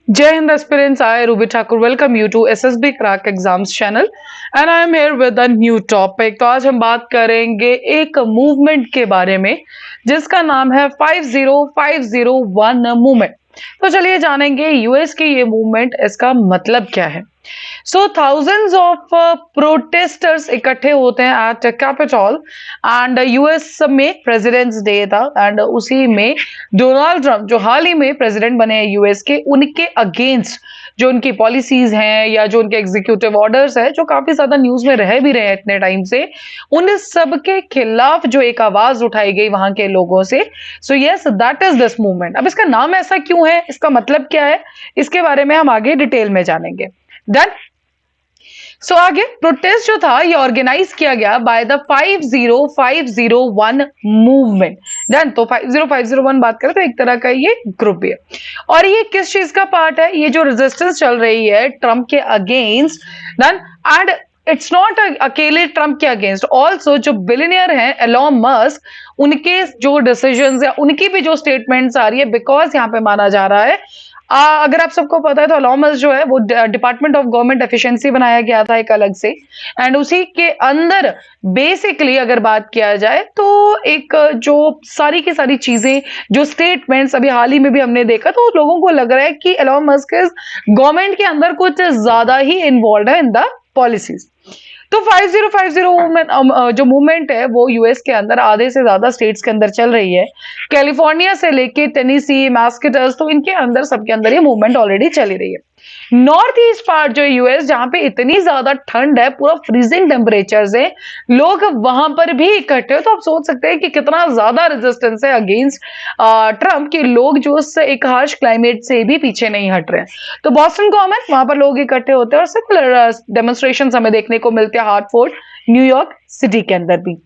Jai Hind aspirants, I Ruby Thakur welcome you to SSB Crack Exams channel and I am here with a new topic। तो आज हम बात करेंगे एक movement के बारे में जिसका नाम है 50501 मूवमेंट। तो चलिए जानेंगे यूएस की ये मूवमेंट, इसका मतलब क्या है। सो थाउजेंड्स ऑफ प्रोटेस्टर्स इकट्ठे होते हैं एट कैपिटॉल एंड यूएस में प्रेसिडेंट्स डे था एंड उसी में डोनाल्ड ट्रंप जो हाल ही में प्रेसिडेंट बने हैं यूएस के, उनके अगेंस्ट जो उनकी पॉलिसीज हैं या जो उनके एग्जीक्यूटिव ऑर्डर्स है जो काफी ज्यादा न्यूज में रह भी रहे हैं इतने टाइम से, उन सब के खिलाफ जो एक आवाज उठाई गई वहां के लोगों से। So yes, that is this movement. अब इसका नाम ऐसा क्यों है, इसका मतलब क्या है, इसके बारे में हम आगे डिटेल में जानेंगे। डन। सो आगे प्रोटेस्ट जो था ये ऑर्गेनाइज किया गया बाय द 50501 मूवमेंट। डन। तो 50501 बात करें तो एक तरह का ये ग्रुप है और ये किस चीज का पार्ट है, ये जो रेजिस्टेंस चल रही है ट्रंप के against. Done. And it's not अकेले ट्रंप के अगेंस्ट, ऑल्सो जो बिलियनियर हैं एलॉन मस्क, उनके जो डिसीजंस है उनकी भी जो स्टेटमेंट्स आ रही है, बिकॉज यहाँ पे माना जा रहा है अगर आप सबको पता है तो एलॉन मस्क जो है वो डिपार्टमेंट ऑफ गवर्नमेंट एफिशिएंसी बनाया गया था एक अलग से, एंड उसी के अंदर बेसिकली अगर बात किया जाए तो एक जो सारी की सारी चीजें जो स्टेटमेंट्स अभी हाल ही में भी हमने देखा, तो लोगों को लग रहा है कि एलॉन मस्क गवर्नमेंट के अंदर कुछ ज्यादा ही इन्वॉल्व है इन द पॉलिसीज। तो 5050 जो मूवमेंट है वो यूएस के अंदर आधे से ज्यादा स्टेट्स के अंदर चल रही है, कैलिफोर्निया से लेके टेनेसी, मैसाचुसेट्स, तो इनके अंदर सबके अंदर ये मूवमेंट ऑलरेडी चली रही है। नॉर्थ ईस्ट पार्ट जो यूएस जहां पे इतनी ज्यादा ठंड है, पूरा फ्रीजिंग टेम्परेचर है, लोग वहां पर भी इकट्ठे हो, तो आप सोच सकते हैं कि कितना ज्यादा रेजिस्टेंस है अगेंस्ट ट्रंप के लोग जो उससे एक हार्श क्लाइमेट से भी पीछे नहीं हट रहे हैं। तो बॉस्टन कॉमन वहां पर लोग इकट्ठे होते हैं और सिमिलर डेमोन्स्ट्रेशन हमें देखने को मिलते हैं हार्टफोर्ड, न्यूयॉर्क सिटी के अंदर भी।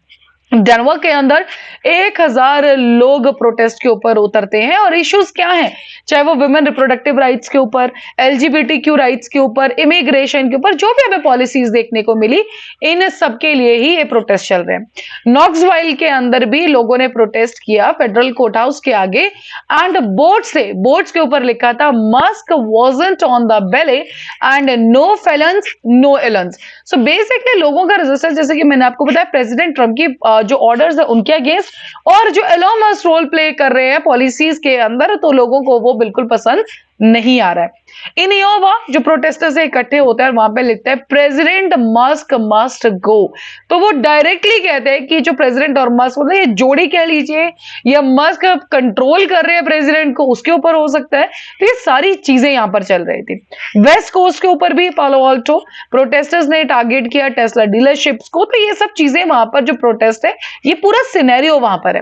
डेनवर के अंदर 1000 लोग प्रोटेस्ट के ऊपर उतरते हैं और इश्यूज क्या हैं, चाहे वो वुमेन रिप्रोडक्टिव राइट्स के ऊपर, एलजीबीटीक्यू राइट्स के ऊपर, इमिग्रेशन के ऊपर, जो भी हमें पॉलिसीज देखने को मिली, इन सब के लिए ही ये प्रोटेस्ट चल रहे हैं। नॉक्सवाइल के अंदर भी लोगों ने प्रोटेस्ट किया फेडरल कोर्ट हाउस के आगे एंड बोर्ड्स के ऊपर लिखा था Musk wasn't on the ballot and no felons no Elons. So basically लोगों का रेजिस्टेंस, जैसे कि मैंने आपको बताया, प्रेसिडेंट ट्रंप की जो ऑर्डर्स है उनके अगेंस्ट और जो एलॉन मस्क रोल प्ले कर रहे हैं पॉलिसीज के अंदर, तो लोगों को वो बिल्कुल पसंद नहीं आ रहा है। इन योवा जो प्रोटेस्टर्स इकट्ठे होते हैं वहां पे लिखते हैं प्रेसिडेंट मस्क मस्ट गो। तो वो डायरेक्टली कहते हैं कि जो प्रेसिडेंट और मस्क, मतलब ये जोड़ी कह लीजिए या मस्क कंट्रोल कर रहे हैं प्रेसिडेंट को, उसके ऊपर हो सकता है। तो ये सारी चीजें यहां पर चल रही थी। वेस्ट कोस्ट के ऊपर भी पालो अल्टो प्रोटेस्टर्स ने टारगेट किया टेस्ला डीलरशिप्स को। तो ये सब चीजें वहां पर जो प्रोटेस्ट है, ये पूरा सिनेरियो वहां पर है।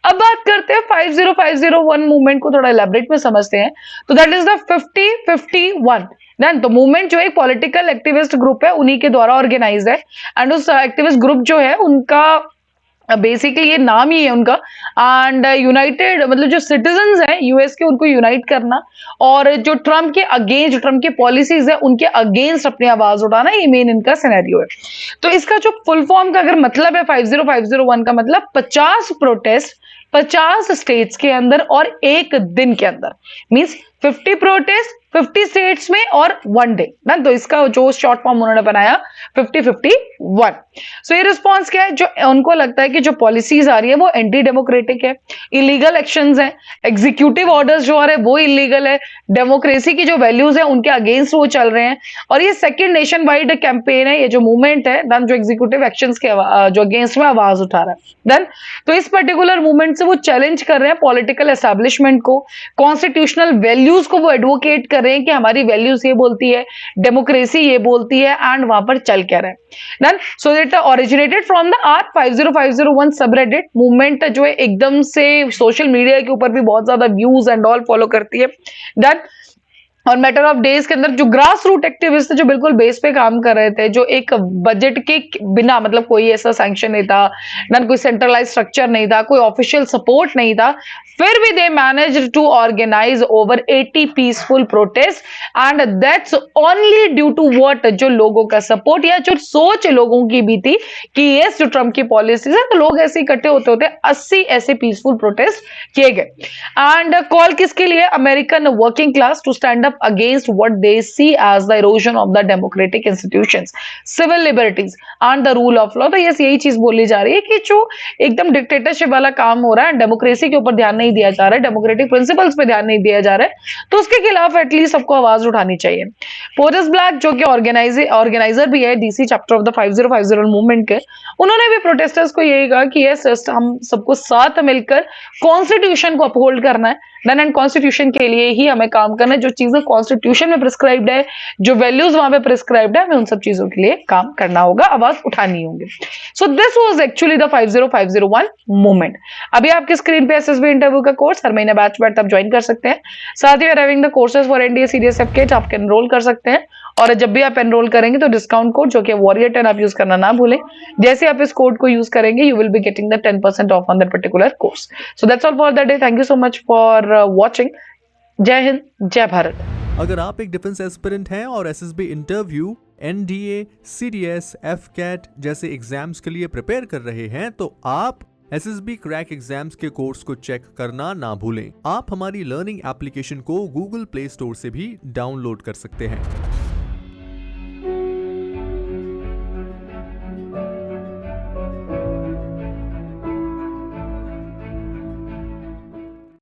अब बात करते हैं 50501 मूवमेंट को थोड़ा इलेबरेट में समझते हैं। तो दैट इज द 5051। देन तो मूवमेंट जो एक पॉलिटिकल एक्टिविस्ट ग्रुप है उन्हीं के द्वारा ऑर्गेनाइज है एंड उस एक्टिविस्ट ग्रुप जो है उनका बेसिकली ये नाम ही है उनका, एंड यूनाइटेड मतलब जो सिटीजंस हैं यूएस के, उनको यूनाइट करना और जो ट्रंप के अगेंस्ट, जो ट्रंप के पॉलिसीज है उनके अगेंस्ट अपनी आवाज उठाना, ये मेन इनका सिनेरियो है। तो इसका जो फुल फॉर्म का अगर मतलब है 50501 का मतलब 50 प्रोटेस्ट 50 स्टेट्स के अंदर और एक दिन के अंदर, मींस 50 प्रोटेस्ट 50 स्टेट्स में और 1 डे ना। तो इसका जो शॉर्ट फॉर्म उन्होंने बनाया 5051। सो ये रिस्पॉन्स क्या है, जो उनको लगता है कि जो पॉलिसीज आ रही है वो एंटी डेमोक्रेटिक है, इलीगल एक्शंस हैं, एग्जीक्यूटिव ऑर्डर्स जो आ रहे हैं वो इलीगल है, डेमोक्रेसी की जो वैल्यूज है उनके अगेंस्ट वो चल रहे हैं, और ये सेकेंड नेशन वाइड कैंपेन है, ये जो मूवमेंट है देन जो एग्जीक्यूटिव एक्शंस के जो अगेंस्ट में आवाज उठा रहा है। देन तो इस पर्टिकुलर मूवमेंट से वो चैलेंज कर रहे हैं पॉलिटिकल एस्टैब्लिशमेंट को, कॉन्स्टिट्यूशनल वैल्यूज को वो एडवोकेट कर रहे हैं कि हमारी वैल्यूज ये बोलती है, डेमोक्रेसी ये बोलती है, एंड वहां पर चल क्या रहा है। Then so it originated from the R50501 subreddit movement जो है एकदम से सोशल मीडिया के ऊपर भी बहुत ज्यादा व्यूज एंड ऑल फॉलो करती है। देन और मैटर ऑफ डेज के अंदर जो ग्रास रूट एक्टिविस्ट थे, जो बिल्कुल बेस पे काम कर रहे थे, जो एक बजट के बिना, मतलब कोई ऐसा सैंक्शन नहीं था ना, कोई सेंट्रलाइज स्ट्रक्चर नहीं था, कोई ऑफिशियल सपोर्ट नहीं था, फिर भी they managed to organise over 80 peaceful protest and that's only due to what, जो लोगों का सपोर्ट या जो सोच लोगों की भी थी कि ये जो ट्रंप की पॉलिसीज है, तो लोग ऐसे इकट्ठे होते होते 80 ऐसे पीसफुल प्रोटेस्ट किए गए। एंड कॉल किसके लिए, American working class to stand up against what they see as the erosion of the democratic institutions, civil liberties and the rule of law। तो यस यही चीज बोली जा रही है कि जो एकदम डिक्टेटरशिप वाला काम हो रहा है, डेमोक्रेसी के ऊपर ध्यान नहीं दिया जा रहा है, डेमोक्रेटिक प्रिंसिपल्स पे ध्यान नहीं दिया जा रहा है, तो उसके खिलाफ एटलीस्ट सबको आवाज उठानी चाहिए। पोरस ब्लैक जो कि ऑर्गेनाइजर भी है DC chapter of the 5050 movement के, उन्होंने भी प्रोटेस्टर्स को यही कहा कि यस हम सबको साथ मिलकर कॉन्स्टिट्यूशन को अपहोल्ड करना है, डन एंड कॉन्स्टिट्यूशन के लिए ही हमें काम करना है। जो चीजें कॉन्स्टिट्यूशन में प्रिस्क्राइब्ड है, जो वैल्यूज वहां पे प्रिस्क्राइब्ड है, हमें उन सब चीजों के लिए काम करना होगा, आवाज उठानी होगी। So this was actually the 50501 movement. अभी आपकी स्क्रीन पे एसएसबी इंटरव्यू का कोर्स हर महीने बैच आप ज्वाइन कर सकते हैं। साथ ही having the courses for NDA CDS AFCAT आप एनरोल कर सकते हैं, और जब भी आप एनरोल करेंगे तो डिस्काउंट कोड जो कि वॉरियर 10 आप यूज करना ना भूलें। जैसे आप इस कोड को यूज करेंगे you will be getting the 10% of on that particular course. So that's all for the day. Thank you so much for watching. जय हिंद, जय भारत। अगर आप एक डिफेंस एस्पिरेंट हैं और SSB interview, NDA, CDS, AFCAT जैसे एग्जाम्स के लिए प्रिपेयर कर रहे हैं तो आप एसएसबी क्रैक एग्जाम्स के कोर्स को चेक करना ना भूलें। आप हमारी लर्निंग एप्लीकेशन को गूगल प्ले स्टोर से भी डाउनलोड कर सकते हैं।